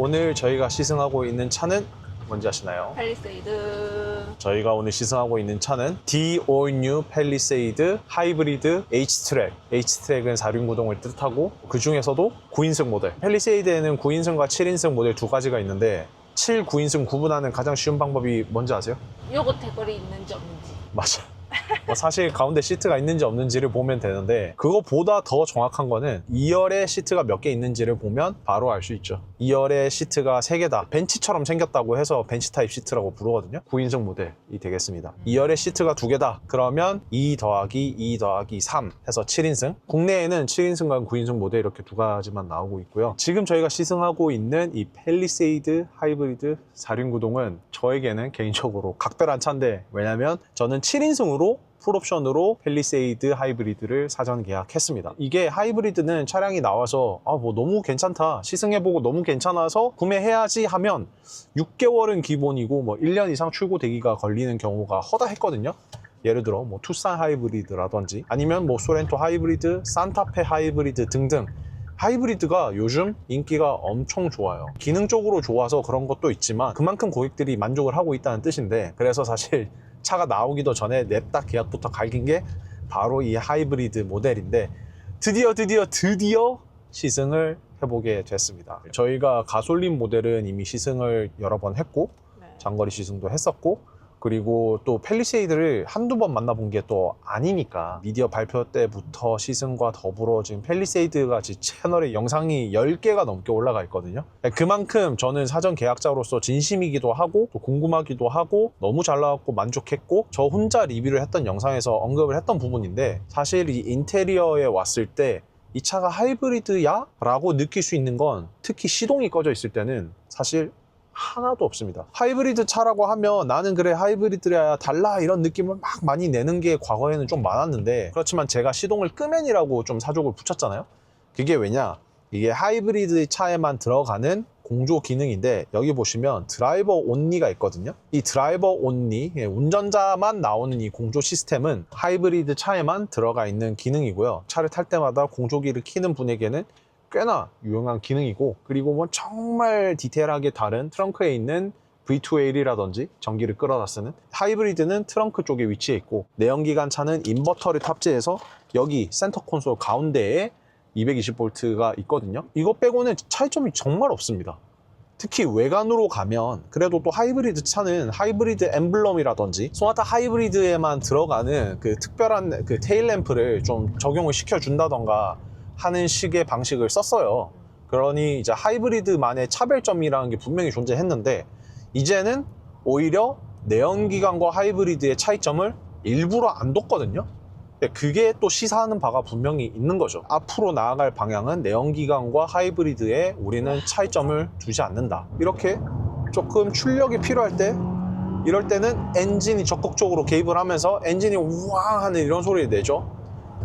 오늘 저희가 시승하고 있는 차는 뭔지 아시나요? 팰리세이드. 저희가 오늘 시승하고 있는 차는 The All New Palisade 하이브리드 H-트랙. H-트랙은 4륜구동을 뜻하고 그 중에서도 9인승 모델. 팰리세이드에는 9인승과 7인승 모델 두 가지가 있는데 7, 9인승 구분하는 가장 쉬운 방법이 뭔지 아세요? 요거 대걸이 있는지 없는지. 맞아. 사실 가운데 시트가 있는지 없는지를 보면 되는데 그거보다 더 정확한 거는 2열에 시트가 몇 개 있는지를 보면 바로 알 수 있죠. 2열에 시트가 3개다. 벤치처럼 생겼다고 해서 벤치 타입 시트라고 부르거든요. 9인승 모델이 되겠습니다. 2열에 시트가 2개다. 그러면 2 더하기 2 더하기 3 해서 7인승. 국내에는 7인승과 9인승 모델 이렇게 두 가지만 나오고 있고요. 지금 저희가 시승하고 있는 이 팰리세이드 하이브리드 4륜구동은 저에게는 개인적으로 각별한 차인데, 왜냐면 저는 7인승으로 풀옵션으로 팰리세이드 하이브리드를 사전 계약했습니다. 이게 하이브리드는 차량이 나와서 뭐 너무 괜찮다, 시승해보고 너무 괜찮아서 구매해야지 하면 6개월은 기본이고 뭐 1년 이상 출고 대기가 걸리는 경우가 허다했거든요. 예를 들어 뭐 투싼 하이브리드라든지 아니면 뭐 소렌토 하이브리드, 산타페 하이브리드 등등 하이브리드가 요즘 인기가 엄청 좋아요. 기능적으로 좋아서 그런 것도 있지만 그만큼 고객들이 만족을 하고 있다는 뜻인데, 그래서 사실 차가 나오기도 전에 냅다 계약부터 갈긴 게 바로 이 하이브리드 모델인데, 드디어 시승을 해보게 됐습니다. 저희가 가솔린 모델은 이미 시승을 여러 번 했고 장거리 시승도 했었고, 그리고 또 팰리세이드를 한두 번 만나본 게 또 아니니까 미디어 발표 때부터 시승과 더불어 지금 팰리세이드가 제 채널에 영상이 10개가 넘게 올라가 있거든요. 그만큼 저는 사전 계약자로서 진심이기도 하고 또 궁금하기도 하고 너무 잘 나왔고 만족했고, 저 혼자 리뷰를 했던 영상에서 언급을 했던 부분인데, 사실 이 인테리어에 왔을 때 이 차가 하이브리드야? 라고 느낄 수 있는 건 특히 시동이 꺼져 있을 때는 사실 하나도 없습니다. 하이브리드 차라고 하면 나는 그래 하이브리드야 달라 이런 느낌을 막 많이 내는 게 과거에는 좀 많았는데, 그렇지만 제가 시동을 끄면이라고 좀 사족을 붙였잖아요. 그게 왜냐, 이게 하이브리드 차에만 들어가는 공조 기능인데, 여기 보시면 드라이버 온리가 있거든요. 이 드라이버 온리, 운전자만 나오는 이 공조 시스템은 하이브리드 차에만 들어가 있는 기능이고요. 차를 탈 때마다 공조기를 켜는 분에게는 꽤나 유용한 기능이고, 그리고 뭐 정말 디테일하게 다른 트렁크에 있는 V2L이라든지 전기를 끌어다 쓰는 하이브리드는 트렁크 쪽에 위치해 있고, 내연기관 차는 인버터를 탑재해서 여기 센터 콘솔 가운데에 220V가 있거든요. 이거 빼고는 차이점이 정말 없습니다. 특히 외관으로 가면 그래도 또 하이브리드 차는 하이브리드 엠블럼이라든지 소나타 하이브리드에만 들어가는 그 특별한 그 테일램프를 좀 적용을 시켜준다던가 하는 식의 방식을 썼어요. 그러니 이제 하이브리드만의 차별점이라는 게 분명히 존재했는데, 이제는 오히려 내연기관과 하이브리드의 차이점을 일부러 안 뒀거든요. 그게 또 시사하는 바가 분명히 있는 거죠. 앞으로 나아갈 방향은 내연기관과 하이브리드에 우리는 차이점을 두지 않는다. 이렇게 조금 출력이 필요할 때, 이럴 때는 엔진이 적극적으로 개입을 하면서 엔진이 우왕 하는 이런 소리를 내죠.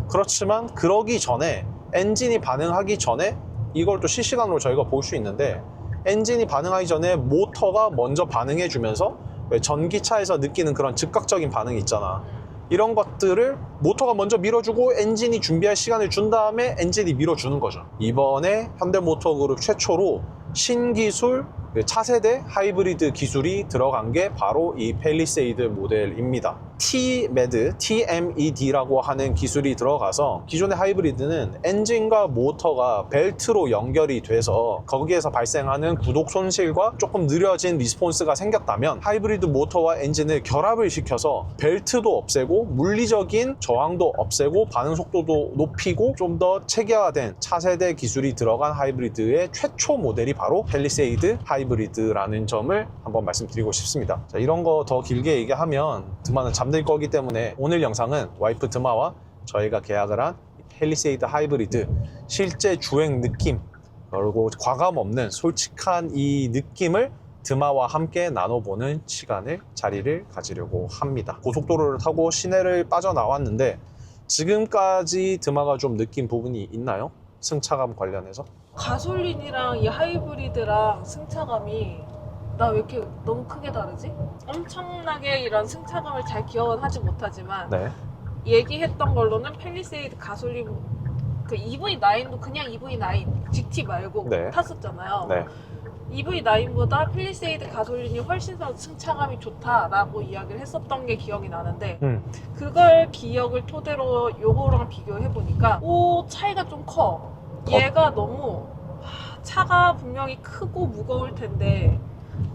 그렇지만 그러기 전에, 엔진이 반응하기 전에 이걸 또 실시간으로 저희가 볼 수 있는데, 엔진이 반응하기 전에 모터가 먼저 반응해 주면서 왜 전기차에서 느끼는 그런 즉각적인 반응이 있잖아. 이런 것들을 모터가 먼저 밀어주고 엔진이 준비할 시간을 준 다음에 엔진이 밀어주는 거죠. 이번에 현대모터그룹 최초로 신기술 차세대 하이브리드 기술이 들어간 게 바로 이 팰리세이드 모델입니다. TMED라고 하는 기술이 들어가서, 기존의 하이브리드는 엔진과 모터가 벨트로 연결이 돼서 거기에서 발생하는 구독 손실과 조금 느려진 리스폰스가 생겼다면, 하이브리드 모터와 엔진을 결합을 시켜서 벨트도 없애고 물리적인 저항도 없애고 반응 속도도 높이고 좀 더 체계화된 차세대 기술이 들어간 하이브리드의 최초 모델이 바로 팰리세이드 하이브리드라는 점을 한번 말씀드리고 싶습니다. 자, 이런 거 더 길게 얘기하면 드마는 잠들 거기 때문에 오늘 영상은 와이프 드마와 저희가 계약을 한 팰리세이드 하이브리드 실제 주행 느낌, 그리고 과감 없는 솔직한 이 느낌을 드마와 함께 나눠보는 시간을, 자리를 가지려고 합니다. 고속도로를 타고 시내를 빠져나왔는데 지금까지 드마가 좀 느낀 부분이 있나요? 승차감 관련해서? 가솔린이랑 이 하이브리드랑 승차감이 나 왜 이렇게 너무 크게 다르지? 엄청나게 이런 승차감을 잘 기억은 하지 못하지만 네. 얘기했던 걸로는 팰리세이드 가솔린 그 EV9도 그냥 EV9 GT 말고 네. 탔었잖아요. 네. EV9보다 펠리세이드 가솔린이 훨씬 더 승차감이 좋다라고 이야기를 했었던 게 기억이 나는데 그걸 기억을 토대로 요거랑 비교해보니까 오 차이가 좀 커. 얘가 너무 차가 분명히 크고 무거울 텐데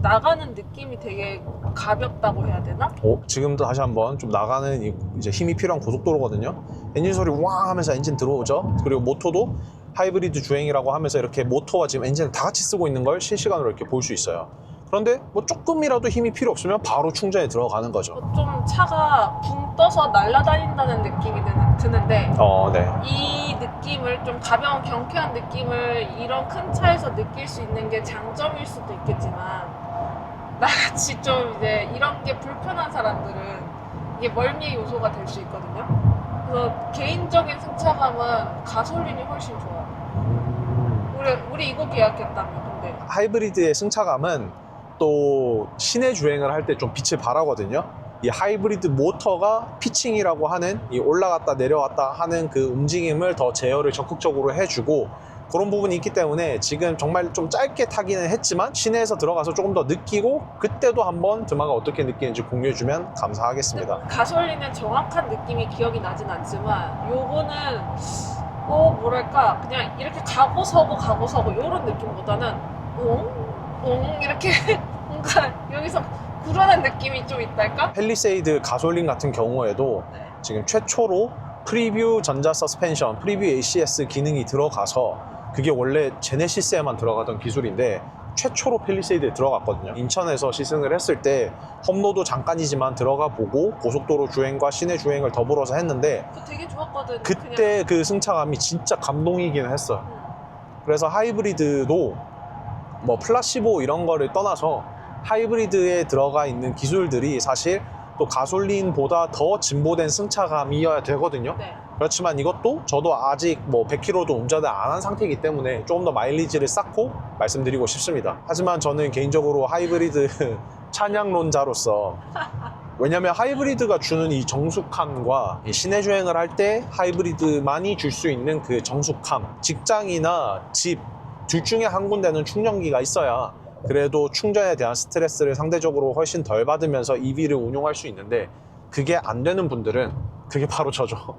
나가는 느낌이 되게 가볍다고 해야 되나? 지금도 다시 한번 좀 나가는 이제 힘이 필요한 고속도로거든요. 엔진 소리 왕 하면서 엔진 들어오죠. 그리고 모터도 하이브리드 주행이라고 하면서 이렇게 모터와 지금 엔진을 다 같이 쓰고 있는 걸 실시간으로 이렇게 볼 수 있어요. 그런데 뭐 조금이라도 힘이 필요 없으면 바로 충전에 들어가는 거죠. 좀 차가 붕 떠서 날아다닌다는 느낌이 드는데 네. 이 느낌을 좀 가벼운 경쾌한 느낌을 이런 큰 차에서 느낄 수 있는 게 장점일 수도 있겠지만 나같이 좀 이제 이런 게 불편한 사람들은 이게 멀미의 요소가 될 수 있거든요. 그래서 개인적인 승차감은 가솔린이 훨씬 좋아요. 우리 이거 계약했다며. 근데 하이브리드의 승차감은 또 시내 주행을 할 때 좀 빛을 발하거든요. 이 하이브리드 모터가 피칭이라고 하는 이 올라갔다 내려갔다 하는 그 움직임을 더 제어를 적극적으로 해주고 그런 부분이 있기 때문에 지금 정말 좀 짧게 타기는 했지만 시내에서 들어가서 조금 더 느끼고 그때도 한번 드마가 어떻게 느끼는지 공유해주면 감사하겠습니다. 가솔린은 정확한 느낌이 기억이 나진 않지만 요거는 뭐랄까 그냥 이렇게 가고 서고 이런 느낌보다는 옹 이렇게 뭔가 여기서 불안한 느낌이 좀 있달까? 펠리세이드 가솔린 같은 경우에도 네. 지금 최초로 프리뷰 전자 서스펜션, 프리뷰 ACS 기능이 들어가서 그게 원래 제네시스에만 들어가던 기술인데 최초로 펠리세이드에 들어갔거든요. 인천에서 시승을 했을 때 험로도 잠깐이지만 들어가 보고 고속도로 주행과 시내 주행을 더불어서 했는데 그거 되게 좋았거든. 그때 그 승차감이 진짜 감동이긴 했어요. 그래서 하이브리드도 뭐 플라시보 이런 거를 떠나서 하이브리드에 들어가 있는 기술들이 사실 또 가솔린보다 더 진보된 승차감이어야 되거든요. 네. 그렇지만 이것도 저도 아직 뭐 100km도 운전을 안 한 상태이기 때문에 조금 더 마일리지를 쌓고 말씀드리고 싶습니다. 하지만 저는 개인적으로 하이브리드 찬양론자로서 왜냐면 하이브리드가 주는 이 정숙함과 이 시내 주행을 할 때 하이브리드만이 줄 수 있는 그 정숙함, 직장이나 집 둘 중에 한 군데는 충전기가 있어야 그래도 충전에 대한 스트레스를 상대적으로 훨씬 덜 받으면서 EV를 운용할 수 있는데 그게 안 되는 분들은 그게 바로 저죠.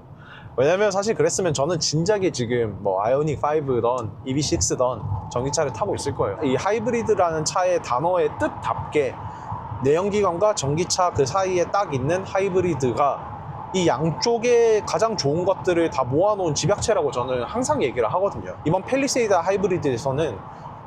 왜냐면 사실 그랬으면 저는 진작에 지금 뭐 아이오닉 5던 EV6던 전기차를 타고 있을 거예요. 이 하이브리드라는 차의 단어의 뜻답게 내연기관과 전기차 그 사이에 딱 있는 하이브리드가 이 양쪽에 가장 좋은 것들을 다 모아놓은 집약체라고 저는 항상 얘기를 하거든요. 이번 펠리세이드 하이브리드에서는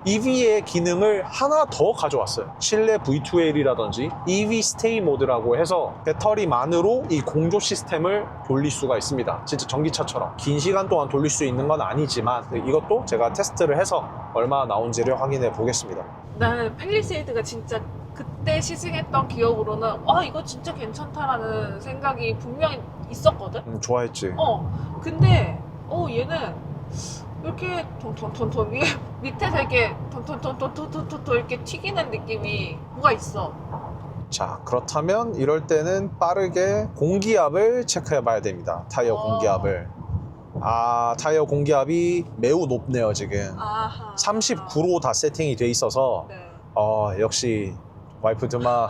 EV의 기능을 하나 더 가져왔어요. 실내 V2L이라든지 EV 스테이 모드라고 해서 배터리만으로 이 공조 시스템을 돌릴 수가 있습니다. 진짜 전기차처럼 긴 시간 동안 돌릴 수 있는 건 아니지만 이것도 제가 테스트를 해서 얼마나 나온지를 확인해 보겠습니다. 나는 펠리세이드가 진짜 그때 시승했던 기억으로는 이거 진짜 괜찮다라는 생각이 분명히 있었거든? 좋아했지. 근데 얘는 이렇게 톤톤톤톤 위에 밑에서 이렇게 톤톤톤톤톤톤 이렇게 튀기는 느낌이 뭐가 있어. 자, 그렇다면 이럴 때는 빠르게 공기압을 체크해 봐야 됩니다. 타이어 공기압을. 타이어 공기압이 매우 높네요, 지금. 아하. 39로 다 세팅이 돼 있어서 네. 역시 와이프 드마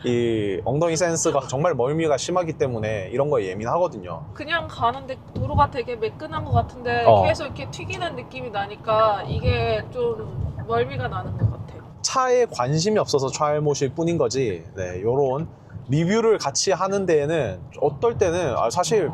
이 엉덩이 센스가 정말 멀미가 심하기 때문에 이런 거에 예민하거든요. 그냥 가는데 도로가 되게 매끈한 것 같은데 계속 이렇게 튀기는 느낌이 나니까 이게 좀 멀미가 나는 것 같아. 차에 관심이 없어서 잘못일 뿐인 거지. 네, 요런 리뷰를 같이 하는 데에는 어떨 때는 사실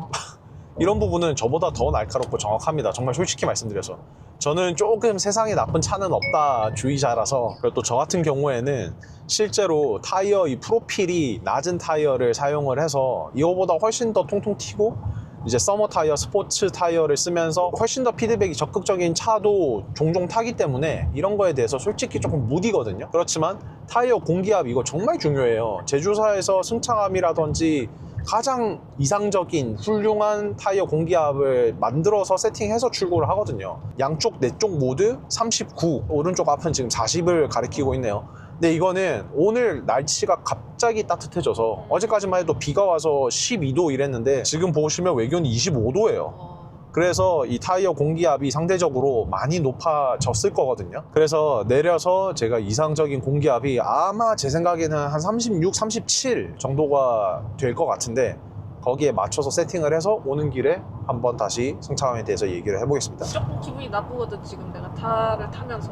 이런 부분은 저보다 더 날카롭고 정확합니다. 정말 솔직히 말씀드려서 저는 조금 세상에 나쁜 차는 없다 주의자라서. 그리고 또 저 같은 경우에는 실제로 타이어 이 프로필이 낮은 타이어를 사용을 해서 이거보다 훨씬 더 통통 튀고 이제 서머 타이어, 스포츠 타이어를 쓰면서 훨씬 더 피드백이 적극적인 차도 종종 타기 때문에 이런 거에 대해서 솔직히 조금 무디거든요. 그렇지만 타이어 공기압 이거 정말 중요해요. 제조사에서 승차감이라든지 가장 이상적인 훌륭한 타이어 공기압을 만들어서 세팅해서 출고를 하거든요. 양쪽 네 쪽 모두 39, 오른쪽 앞은 지금 40을 가리키고 있네요. 근데 이거는 오늘 날씨가 갑자기 따뜻해져서 어제까지만 해도 비가 와서 12도 이랬는데 지금 보시면 외견이 25도예요. 그래서 이 타이어 공기압이 상대적으로 많이 높아졌을 거거든요. 그래서 내려서 제가 이상적인 공기압이 아마 제 생각에는 한 36, 37 정도가 될 것 같은데 거기에 맞춰서 세팅을 해서 오는 길에 한번 다시 승차감에 대해서 얘기를 해보겠습니다. 조금 기분이 나쁘거든 지금 내가 타를 타면서.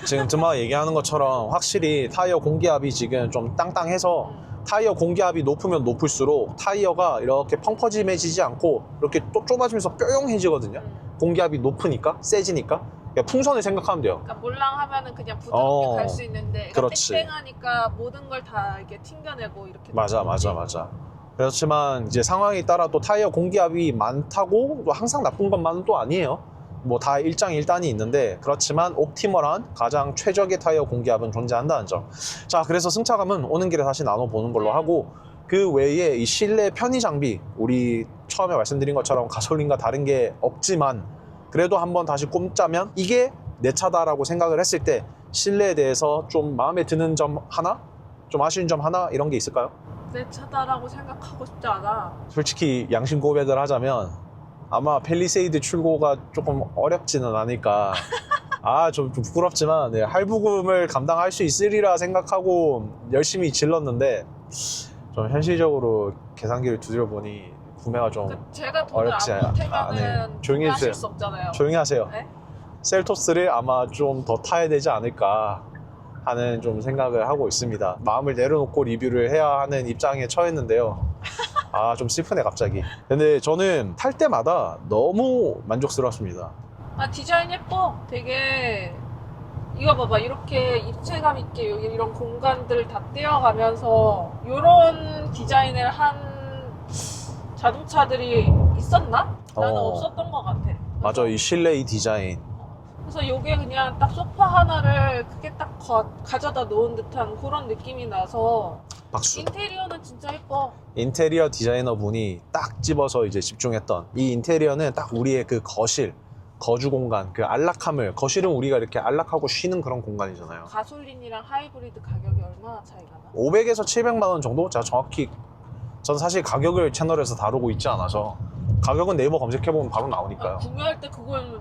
지금 드마 얘기하는 것처럼 확실히 타이어 공기압이 지금 좀 땅땅해서 타이어 공기압이 높으면 높을수록 타이어가 이렇게 펑퍼짐해지지 않고 이렇게 또 좁아지면서 뾰용해지거든요. 공기압이 높으니까 세지니까 그러니까 풍선을 생각하면 돼요. 그러니까 몰랑하면은 그냥 부드럽게 어, 갈 수 있는데 그러니까 그렇지. 땡땡하니까 모든 걸 다 이렇게 튕겨내고 이렇게 맞아 되는 거지. 맞아. 그렇지만 이제 상황에 따라 또 타이어 공기압이 많다고 또 항상 나쁜 것만은 또 아니에요. 뭐 다 일장일단이 있는데 그렇지만 옵티멀한 가장 최적의 타이어 공기압은 존재한다는 점. 자, 그래서 승차감은 오는 길에 다시 나눠보는 걸로 하고 그 외에 이 실내 편의 장비 우리 처음에 말씀드린 것처럼 가솔린과 다른 게 없지만 그래도 한번 다시 꼽자면 이게 내 차다라고 생각을 했을 때 실내에 대해서 좀 마음에 드는 점 하나? 좀 아쉬운 점 하나? 이런 게 있을까요? 내 차다라고 생각하고 싶지 않아. 솔직히 양심 고백을 하자면 아마 팰리세이드 출고가 조금 어렵지는 않을까. 좀 부끄럽지만 할부금을 감당할 수 있으리라 생각하고 열심히 질렀는데 좀 현실적으로 계산기를 두드려보니 구매가 좀 그러니까 제가 돈을 어렵지 안 보태면은 조용히 해주세요. 하실 수 없잖아요. 조용히 하세요. 네? 셀토스를 아마 좀 더 타야 되지 않을까 하는 좀 생각을 하고 있습니다. 마음을 내려놓고 리뷰를 해야 하는 입장에 처했는데요. 좀 슬프네 갑자기. 근데 저는 탈 때마다 너무 만족스럽습니다. 디자인 예뻐. 되게 이거 봐봐 이렇게 입체감 있게 여기 이런 공간들 다 떼어가면서 이런 디자인을 한 자동차들이 있었나? 나는 없었던 것 같아. 맞아, 이 실내 이 디자인. 그래서 이게 그냥 딱 소파 하나를 크게 딱 가져다 놓은 듯한 그런 느낌이 나서 박수. 인테리어는 진짜 예뻐. 인테리어 디자이너 분이 딱 집어서 이제 집중했던 이 인테리어는 딱 우리의 그 거실, 거주 공간, 그 안락함을, 거실은 우리가 이렇게 안락하고 쉬는 그런 공간이잖아요. 가솔린이랑 하이브리드 가격이 얼마나 차이가 나? 500에서 700만 원 정도? 제가 정확히 전 사실 가격을 채널에서 다루고 있지 않아서 가격은 네이버 검색해보면 바로 나오니까요. 구매할 때 그걸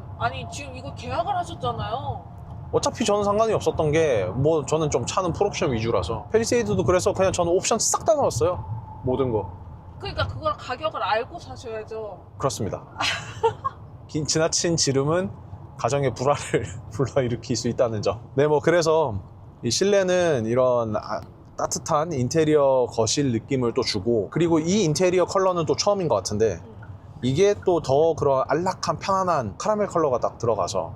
지금 이거 계약을 하셨잖아요. 어차피 저는 상관이 없었던 게 뭐 저는 좀 차는 풀옵션 위주라서 팰리세이드도 그래서 그냥 저는 옵션 싹 다 넣었어요. 모든 거. 그러니까 그걸 가격을 알고 사셔야죠. 그렇습니다. 지나친 지름은 가정의 불화를 불러일으킬 수 있다는 점. 네, 뭐 그래서 이 실내는 이런 따뜻한 인테리어 거실 느낌을 또 주고 그리고 이 인테리어 컬러는 또 처음인 것 같은데 이게 또 더 그런 안락한 편안한 카라멜 컬러가 딱 들어가서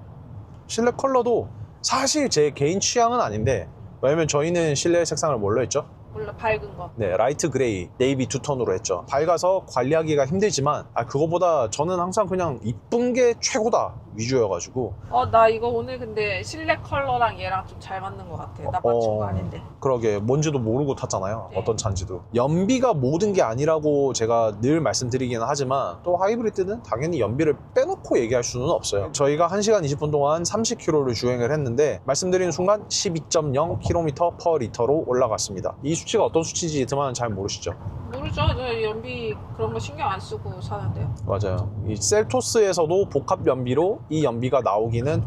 실내 컬러도 사실 제 개인 취향은 아닌데 왜냐면 저희는 실내 색상을 뭘로 했죠? 원래 밝은 거. 네, 라이트 그레이, 네이비 투톤으로 했죠. 밝아서 관리하기가 힘들지만 그거보다 저는 항상 그냥 이쁜 게 최고다 위주여가지고 나 이거 오늘 근데 실내 컬러랑 얘랑 좀 잘 맞는 것 같아. 나 맞춘 거 아닌데. 그러게 뭔지도 모르고 탔잖아요. 네. 어떤 차인지도. 연비가 모든 게 아니라고 제가 늘 말씀드리기는 하지만 또 하이브리드는 당연히 연비를 빼놓고 얘기할 수는 없어요. 저희가 1시간 20분 동안 30km를 주행을 했는데 말씀드리는 순간 12.0km/L로 올라갔습니다. 이 수치가 어떤 수치인지 드마는 잘 모르시죠? 모르죠. 저 연비 그런 거 신경 안 쓰고 사는데요. 맞아요. 이 셀토스에서도 복합 연비로 이 연비가 나오기는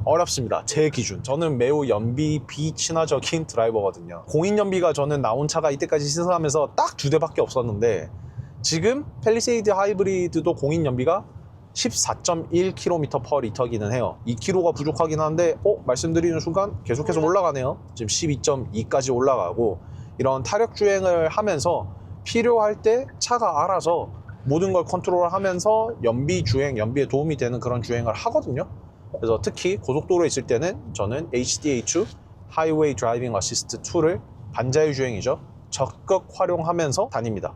어렵습니다. 제 기준. 저는 매우 연비 비친화적인 드라이버거든요. 공인 연비가 저는 나온 차가 이때까지 시승하면서 딱 2대밖에 없었는데 지금 팰리세이드 하이브리드도 공인 연비가 14.1km/L기는 해요. 2km가 부족하긴 한데 말씀드리는 순간 계속해서 올라가네요. 지금 12.2까지 올라가고 이런 타력 주행을 하면서 필요할 때 차가 알아서 모든 걸 컨트롤하면서 연비 주행, 연비에 도움이 되는 그런 주행을 하거든요. 그래서 특히 고속도로에 있을 때는 저는 HDH, 하이웨이 드라이빙 어시스트 2를 반자율 주행이죠. 적극 활용하면서 다닙니다.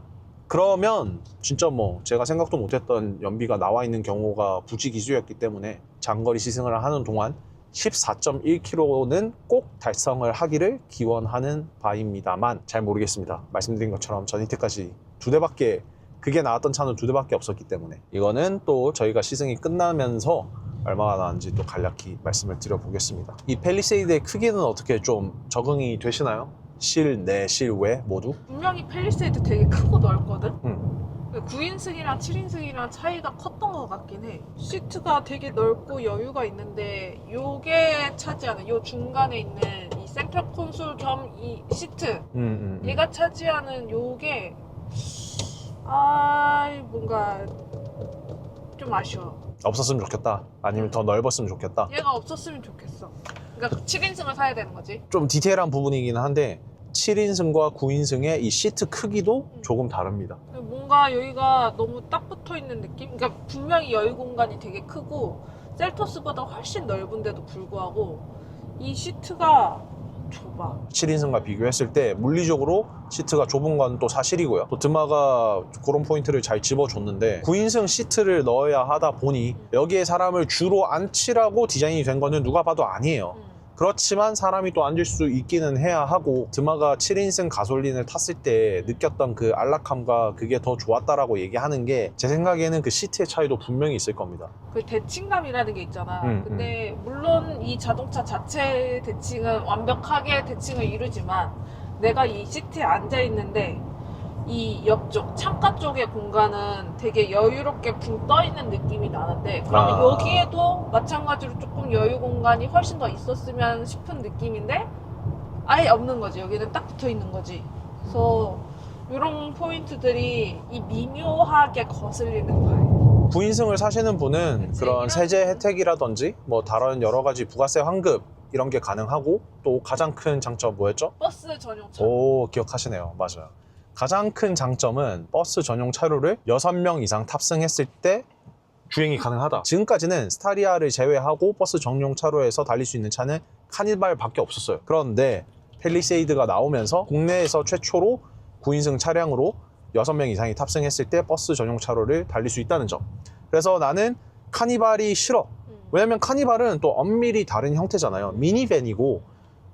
그러면 진짜 뭐 제가 생각도 못했던 연비가 나와 있는 경우가 부지기수였기 때문에 장거리 시승을 하는 동안 14.1km는 꼭 달성을 하기를 기원하는 바입니다만 잘 모르겠습니다. 말씀드린 것처럼 전 이때까지 2대밖에 그게 나왔던 차는 2대밖에 없었기 때문에 이거는 또 저희가 시승이 끝나면서 얼마나 나왔는지 또 간략히 말씀을 드려보겠습니다. 이 팰리세이드의 크기는 어떻게 좀 적응이 되시나요? 실내, 실외 모두? 분명히 팰리세이드 되게 크고 넓거든? 9인승이랑 7인승이랑 차이가 컸던 것 같긴 해. 시트가 되게 넓고 여유가 있는데 요게 차지하는 요 중간에 있는 이 센터 콘솔 겸 이 시트 얘가 차지하는 요게 뭔가 좀 아쉬워. 없었으면 좋겠다. 아니면 더 넓었으면 좋겠다. 얘가 없었으면 좋겠어. 그러니까 7인승을 사야 되는 거지. 좀 디테일한 부분이긴 한데 7인승과 9인승의 이 시트 크기도 조금 다릅니다. 뭔가 여기가 너무 딱 붙어 있는 느낌? 그러니까 분명히 여유 공간이 되게 크고 셀토스보다 훨씬 넓은데도 불구하고 이 시트가 좁아. 7인승과 비교했을 때 물리적으로 시트가 좁은 건 또 사실이고요. 또 드마가 그런 포인트를 잘 집어줬는데 9인승 시트를 넣어야 하다 보니 여기에 사람을 주로 앉히라고 디자인이 된 거는 누가 봐도 아니에요. 그렇지만 사람이 또 앉을 수 있기는 해야 하고 드마가 7인승 가솔린을 탔을 때 느꼈던 그 안락함과 그게 더 좋았다라고 얘기하는 게 제 생각에는 그 시트의 차이도 분명히 있을 겁니다. 그 대칭감이라는 게 있잖아. 근데 물론 이 자동차 자체의 대칭은 완벽하게 대칭을 이루지만 내가 이 시트에 앉아 있는데 이 옆쪽 창가 쪽의 공간은 되게 여유롭게 붕 떠 있는 느낌이 나는데 그러면 여기에도 마찬가지로 조금 여유 공간이 훨씬 더 있었으면 싶은 느낌인데 아예 없는 거지. 여기는 딱 붙어 있는 거지. 그래서 이런 포인트들이 이 미묘하게 거슬리는 거예요. 9인승을 사시는 분은 그치, 그런 이런- 세제 혜택이라든지 뭐 다른 여러 가지 부가세 환급 이런 게 가능하고 또 가장 큰 장점 뭐였죠? 버스 전용차. 오, 기억하시네요. 맞아요. 가장 큰 장점은 버스 전용 차로를 6명 이상 탑승했을 때 주행이 가능하다. 지금까지는 스타리아를 제외하고 버스 전용 차로에서 달릴 수 있는 차는 카니발밖에 없었어요. 그런데 팰리세이드가 나오면서 국내에서 최초로 9인승 차량으로 6명 이상이 탑승했을 때 버스 전용 차로를 달릴 수 있다는 점. 그래서 나는 카니발이 싫어. 왜냐면 카니발은 또 엄밀히 다른 형태잖아요. 미니밴이고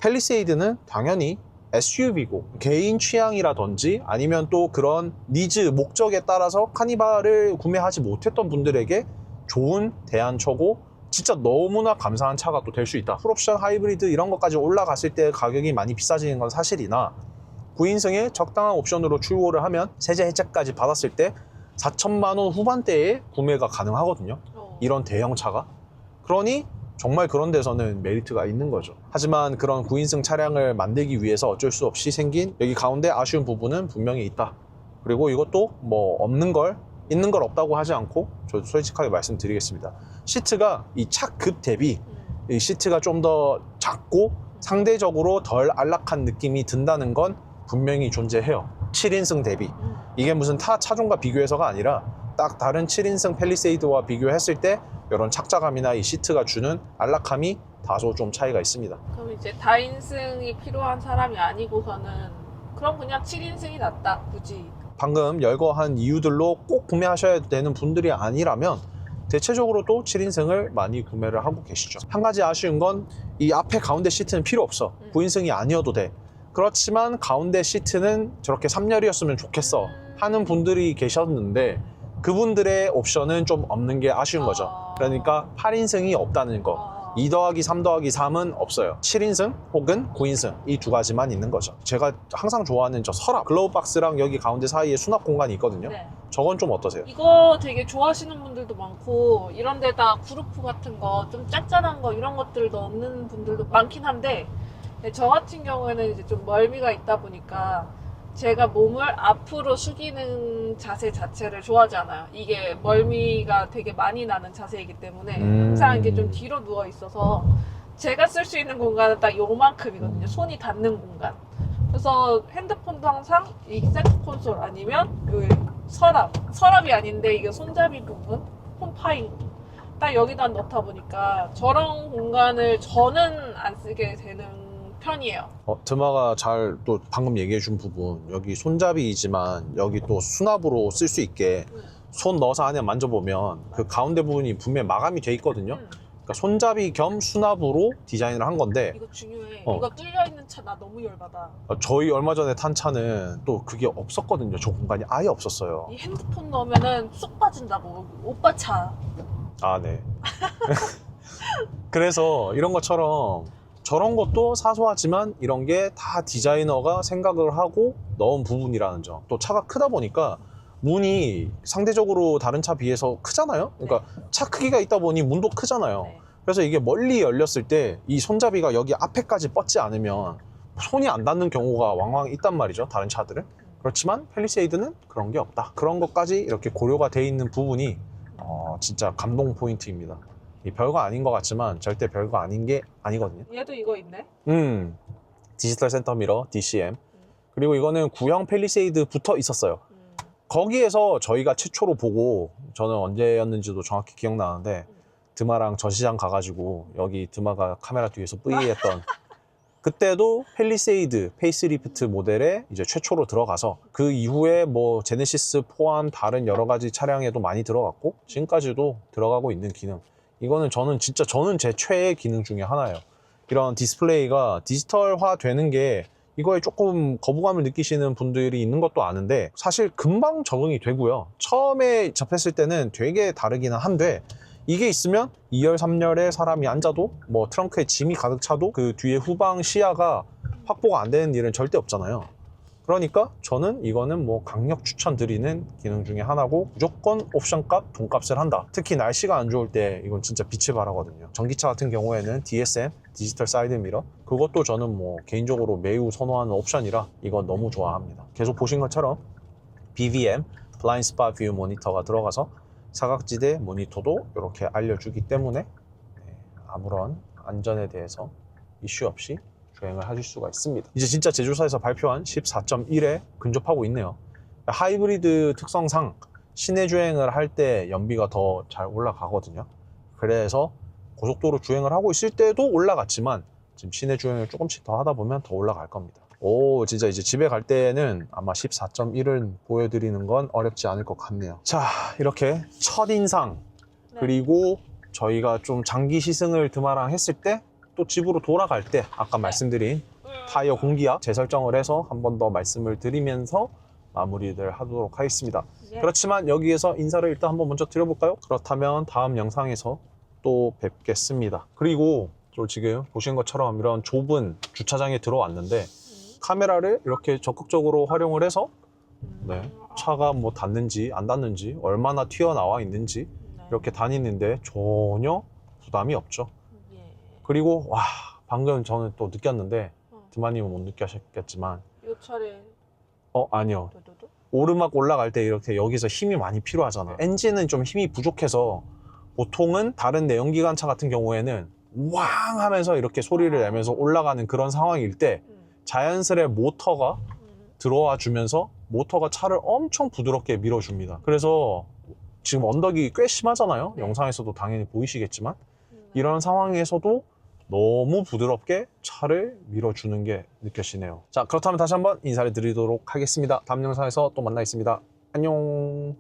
팰리세이드는 당연히 SUV고 개인 취향이라든지 아니면 또 그런 니즈, 목적에 따라서 카니발을 구매하지 못했던 분들에게 좋은 대안처고 진짜 너무나 감사한 차가 또 될 수 있다. 풀옵션 하이브리드 이런 것까지 올라갔을 때 가격이 많이 비싸지는 건 사실이나 9인승에 적당한 옵션으로 출고를 하면 세제 혜택까지 받았을 때 4천만 원 후반대에 구매가 가능하거든요. 이런 대형 차가. 그러니 정말 그런 데서는 메리트가 있는 거죠. 하지만 그런 9인승 차량을 만들기 위해서 어쩔 수 없이 생긴 여기 가운데 아쉬운 부분은 분명히 있다. 그리고 이것도 뭐 없는 걸 있는 걸 없다고 하지 않고 저도 솔직하게 말씀드리겠습니다. 시트가 이 차급 대비 이 시트가 좀 더 작고 상대적으로 덜 안락한 느낌이 든다는 건 분명히 존재해요. 7인승 대비. 이게 무슨 타 차종과 비교해서가 아니라 딱 다른 7인승 팰리세이드와 비교했을 때 이런 착자감이나 이 시트가 주는 안락함이 다소 좀 차이가 있습니다. 그럼 이제 다인승이 필요한 사람이 아니고서는 그럼 그냥 7인승이 낫다. 굳이. 방금 열거한 이유들로 꼭 구매하셔야 되는 분들이 아니라면 대체적으로 또 7인승을 많이 구매를 하고 계시죠. 한 가지 아쉬운 건 이 앞에 가운데 시트는 필요 없어. 9인승이 아니어도 돼. 그렇지만 가운데 시트는 저렇게 3열이었으면 좋겠어 하는 분들이 계셨는데 그분들의 옵션은 좀 없는 게 아쉬운 거죠. 그러니까 8인승이 없다는 거. 2 더하기 3 더하기 3은 없어요. 7인승 혹은 9인승 이 두 가지만 있는 거죠. 제가 항상 좋아하는 저 서랍 글로우 박스랑 여기 가운데 사이에 수납 공간이 있거든요. 네. 저건 좀 어떠세요? 이거 되게 좋아하시는 분들도 많고 이런 데다 그루프 같은 거 좀 짠짠한 거 이런 것들 넣는 분들도 많긴 한데 저 같은 경우에는 이제 좀 멀미가 있다 보니까 제가 몸을 앞으로 숙이는 자세 자체를 좋아하지 않아요. 이게 멀미가 되게 많이 나는 자세이기 때문에 항상 이게 좀 뒤로 누워 있어서 제가 쓸 수 있는 공간은 딱 요만큼이거든요. 손이 닿는 공간. 그래서 핸드폰도 항상 이 센터 콘솔 아니면 요 서랍이 아닌데 이게 손잡이 부분, 홈파인 딱 여기다 넣다 보니까 저런 공간을 저는 안 쓰게 되는 편이에요. 드마가 잘 또 방금 얘기해 준 부분 여기 손잡이이지만 여기 또 수납으로 쓸 수 있게 손 넣어서 안에 만져보면 그 가운데 부분이 분명히 마감이 돼 있거든요. 그러니까 손잡이 겸 수납으로 디자인을 한 건데 이거 중요해. 이거 뚫려있는 차 나 너무 열받아. 저희 얼마 전에 탄 차는 또 그게 없었거든요. 저 공간이 아예 없었어요. 이 핸드폰 넣으면은 쏙 빠진다고. 오빠 차. 아, 네. 그래서 이런 것처럼 저런 것도 사소하지만 이런 게 다 디자이너가 생각을 하고 넣은 부분이라는 점. 또 차가 크다 보니까 문이 상대적으로 다른 차 비해서 크잖아요. 그러니까 차 크기가 있다 보니 문도 크잖아요. 네. 그래서 이게 멀리 열렸을 때 이 손잡이가 여기 앞에까지 뻗지 않으면 손이 안 닿는 경우가 왕왕 있단 말이죠, 다른 차들은. 그렇지만 팰리세이드는 그런 게 없다. 그런 것까지 이렇게 고려가 돼 있는 부분이 진짜 감동 포인트입니다. 이 별거 아닌 것 같지만 절대 별거 아닌 게 아니거든요. 얘도 이거 있네. 디지털 센터 미러 DCM. 그리고 이거는 구형 팰리세이드 붙어 있었어요. 거기에서 저희가 최초로 보고, 저는 언제였는지도 정확히 기억나는데 드마랑 전시장 가가지고 여기 드마가 카메라 뒤에서 뿌이했던 그때도 팰리세이드 페이스리프트 모델에 이제 최초로 들어가서 그 이후에 뭐 제네시스 포함 다른 여러 가지 차량에도 많이 들어갔고 지금까지도 들어가고 있는 기능. 이거는 저는 제 최애 기능 중에 하나예요. 이런 디스플레이가 디지털화 되는 게 이거에 조금 거부감을 느끼시는 분들이 있는 것도 아는데 사실 금방 적응이 되고요. 처음에 접했을 때는 되게 다르기는 한데 이게 있으면 2열, 3열에 사람이 앉아도 뭐 트렁크에 짐이 가득 차도 그 뒤에 후방 시야가 확보가 안 되는 일은 절대 없잖아요. 그러니까 저는 이거는 뭐 강력 추천드리는 기능 중에 하나고 무조건 옵션값, 돈값을 한다. 특히 날씨가 안 좋을 때 이건 진짜 빛을 발하거든요. 전기차 같은 경우에는 DSM, 디지털 사이드 미러, 그것도 저는 뭐 개인적으로 매우 선호하는 옵션이라 이건 너무 좋아합니다. 계속 보신 것처럼 BVM, 블라인드 스팟 뷰 모니터가 들어가서 사각지대 모니터도 이렇게 알려주기 때문에 아무런 안전에 대해서 이슈 없이 주행을 하실 수가 있습니다. 이제 진짜 제조사에서 발표한 14.1에 근접하고 있네요. 하이브리드 특성상 시내 주행을 할 때 연비가 더 잘 올라가거든요. 그래서 고속도로 주행을 하고 있을 때도 올라갔지만 지금 시내 주행을 조금씩 더 하다 보면 더 올라갈 겁니다. 오, 진짜 이제 집에 갈 때는 아마 14.1을 보여드리는 건 어렵지 않을 것 같네요. 자, 이렇게 첫인상 그리고 저희가 좀 장기 시승을 드마랑 했을 때 또 집으로 돌아갈 때 아까 말씀드린 타이어 공기압 재설정을 해서 한 번 더 말씀을 드리면서 마무리를 하도록 하겠습니다. 그렇지만 여기에서 인사를 일단 한번 먼저 드려볼까요? 그렇다면 다음 영상에서 또 뵙겠습니다. 그리고 저 지금 보신 것처럼 이런 좁은 주차장에 들어왔는데 카메라를 이렇게 적극적으로 활용을 해서 차가 뭐 닿는지 안 닿는지 얼마나 튀어나와 있는지 이렇게 다니는데 전혀 부담이 없죠. 그리고 와, 방금 저는 또 느꼈는데 드마님은 못 느끼셨겠지만 이 차례 아니요. 오르막 올라갈 때 이렇게 여기서 힘이 많이 필요하잖아요. 엔진은 좀 힘이 부족해서 보통은 다른 내연기관차 같은 경우에는 왕 하면서 이렇게 소리를 내면서 올라가는 그런 상황일 때 자연스레 모터가 들어와 주면서 모터가 차를 엄청 부드럽게 밀어줍니다. 그래서 지금 언덕이 꽤 심하잖아요. 영상에서도 당연히 보이시겠지만 이런 상황에서도 너무 부드럽게 차를 밀어주는 게 느껴지네요. 자, 그렇다면 다시 한번 인사를 드리도록 하겠습니다. 다음 영상에서 또 만나겠습니다. 안녕.